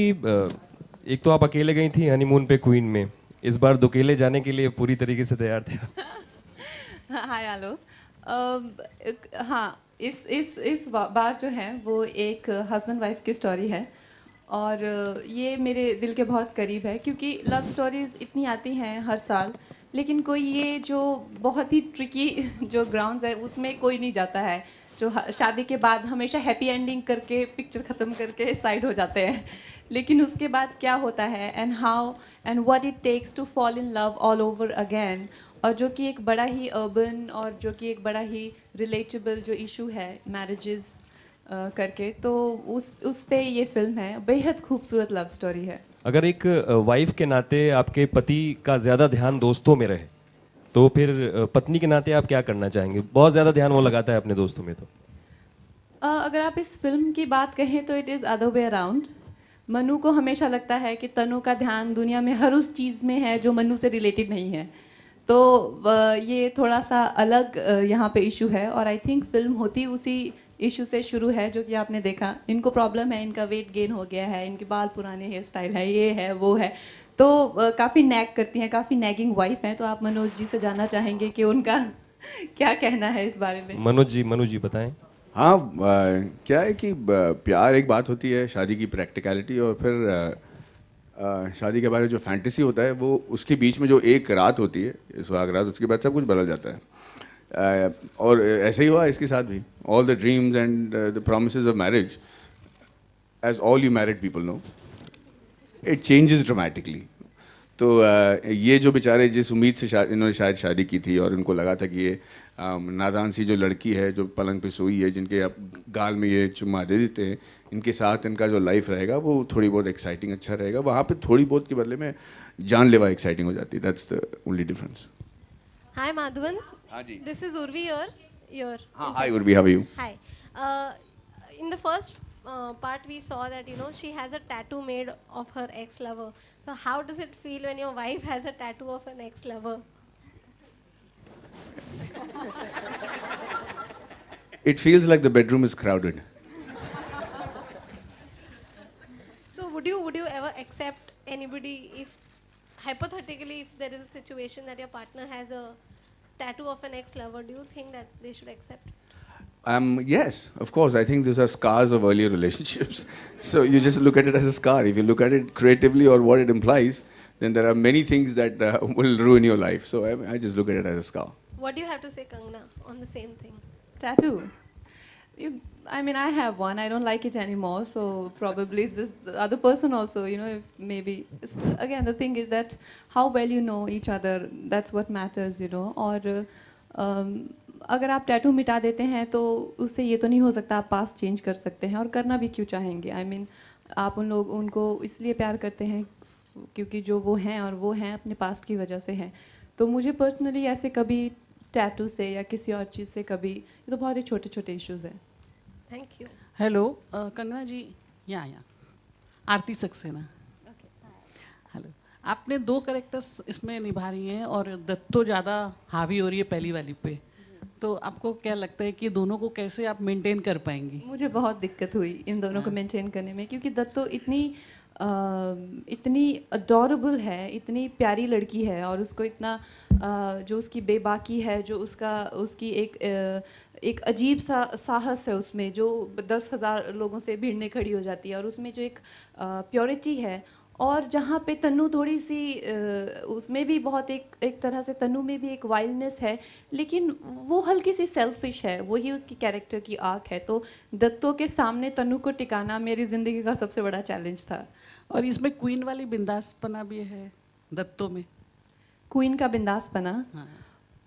कि एक तो आप अकेले गई थी हनीमून पे क्वीन में, इस बार दुकेले जाने के लिए पूरी तरीके से तैयार थे? हाय आलो। हाँ, इस बार जो है वो एक हस्बैंड वाइफ की स्टोरी है और ये मेरे दिल के बहुत करीब है क्योंकि लव स्टोरीज इतनी आती हैं हर साल, लेकिन कोई ये जो बहुत ही ट्रिकी जो ग्राउंड्स है उसमें कोई नहीं जाता है, जो शादी के बाद हमेशा हैप्पी एंडिंग करके पिक्चर ख़त्म करके साइड हो जाते हैं, लेकिन उसके बाद क्या होता है and how and what it takes to fall in love all over again, और जो कि एक बड़ा ही अर्बन और जो कि एक बड़ा ही रिलेटेबल जो इशू है मैरिजेस करके, तो उस पे ये फिल्म है। बेहद खूबसूरत लव स्टोरी है। अगर एक वाइफ के नाते आपके पति का ज़्यादा ध्यान दोस्तों में रहे तो फिर पत्नी के नाते आप क्या करना चाहेंगे? बहुत ज़्यादा ध्यान वो लगाता है अपने दोस्तों में तो। अगर आप इस फिल्म की बात कहें तो it is other way around. Manu को हमेशा लगता है कि तनु का ध्यान दुनिया में हर उस चीज़ में है जो मनु से रिलेटेड नहीं है, तो ये थोड़ा सा अलग यहाँ पे इशू है और आई थिंक फिल्म होती उसी इशू से शुरू है जो कि आपने देखा। इनको प्रॉब्लम है, इनका वेट गेन हो गया है, इनके बाल पुराने हेयर स्टाइल है, ये है वो है, तो काफ़ी नैग करती हैं, काफ़ी नैगिंग वाइफ हैं। तो आप मनोज जी से जानना चाहेंगे कि उनका क्या कहना है इस बारे में। मनोज जी बताएं। हाँ, क्या है कि प्यार एक बात होती है, शादी की प्रैक्टिकलिटी, और फिर शादी के बारे में जो फैंटेसी होता है वो उसके बीच में जो एक रात होती है सुहाग रात, उसके बाद सब कुछ बदल जाता है। और ऐसे ही हुआ इसके साथ भी। All the dreams and the promises of marriage, as all you married people know, it changes dramatically. तो ये जो बेचारे जिस उम्मीद से इन्होंने शायद शादी की थी और उनको लगा था कि ये नादान सी जो लड़की है जो पलंग पे सोई है, जिनके अब गाल में ये चुम्मा दे देते हैं, इनके साथ इनका जो लाइफ रहेगा वो थोड़ी बहुत एक्साइटिंग अच्छा रहेगा, वहाँ पे थोड़ी बहुत के बदले में जानलेवा एक्साइटिंग हो जाती है। That's the only difference. Hi Madhavan. हाँ जी। दिस इज उर्वी योर हाँ, hi Urvi, how are you? Hi. In the first part we saw that she has a tattoo made of her ex-lover. So how does it feel when your wife has a tattoo of an ex-lover? It feels like the bedroom is crowded. So would you ever accept anybody if hypothetically if there is a situation that your partner has a tattoo of an ex-lover, do you think that they should accept? Yes, of course. I think these are scars of earlier relationships. So you just look at it as a scar. If you look at it creatively or what it implies, then there are many things that will ruin your life. So I just look at it as a scar. What do you have to say, Kangana, on the same thing? Tattoo. I mean, I have one. I don't like it anymore. So probably the other person also, if maybe. Again, the thing is that how well you know each other, that's what matters, और अगर आप tattoo मिटा देते हैं तो उससे ये तो नहीं हो सकता आप पास्ट चेंज कर सकते हैं, और करना भी क्यों चाहेंगे। I mean, आप उनको इसलिए प्यार करते हैं क्योंकि जो वो हैं और वो हैं अपने पास्ट की वजह से हैं। तो मुझे पर्सनली ऐसे कभी टैटू से या किसी और चीज़ से कभी, ये तो बहुत ही छोटे छोटे इश्यूज़ हैं। Thank you. हेलो कंगना जी, यहाँ आरती सक्सेना। हेलो, आपने 2 कैरेक्टर्स इसमें निभा रही हैं और दत्तो ज़्यादा हावी हो रही है पहली वाली पे, तो आपको क्या लगता है कि दोनों को कैसे आप मेंटेन कर पाएंगी? मुझे बहुत दिक्कत हुई इन दोनों को मेंटेन करने में, क्योंकि दत्तो इतनी अडोरेबल है, इतनी प्यारी लड़की है, और उसको इतना जो उसकी बेबाकी है, जो उसकी एक अजीब सा साहस है उसमें, जो 10,000 लोगों से भिड़ने खड़ी हो जाती है, और उसमें जो एक प्योरिटी है, और जहाँ पे तन्नू थोड़ी सी उसमें भी बहुत एक तरह से तन्नू में भी एक वाइल्डनेस है, लेकिन वो हल्की सी सेल्फिश है, वही उसकी कैरेक्टर की आर्क है। तो दत्तो के सामने तन्नू को टिकाना मेरी ज़िंदगी का सबसे बड़ा चैलेंज था। और इसमें क्वीन वाली बिंदासपना भी है दत्तो में। क्वीन का बिंदासपना, हाँ।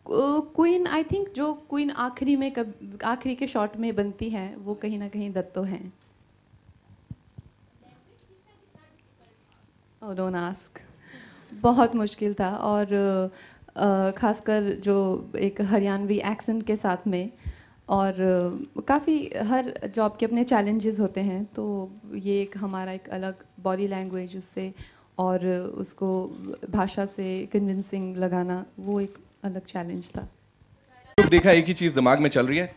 क्वीन आई थिंक जो क्वीन आखिरी के शॉट में बनती है वो कहीं ना कहीं दत्तो हैं। Oh, don't ask. बहुत मुश्किल था, और ख़ासकर जो एक हरियाणवी एक्सेंट के साथ में, और काफ़ी हर जॉब के अपने चैलेंजेस होते हैं, तो ये एक हमारा एक अलग बॉडी लैंग्वेज उससे और उसको भाषा से कन्विंसिंग लगाना, वो एक अलग चैलेंज था। देखा एक ही चीज़ दिमाग में चल रही है।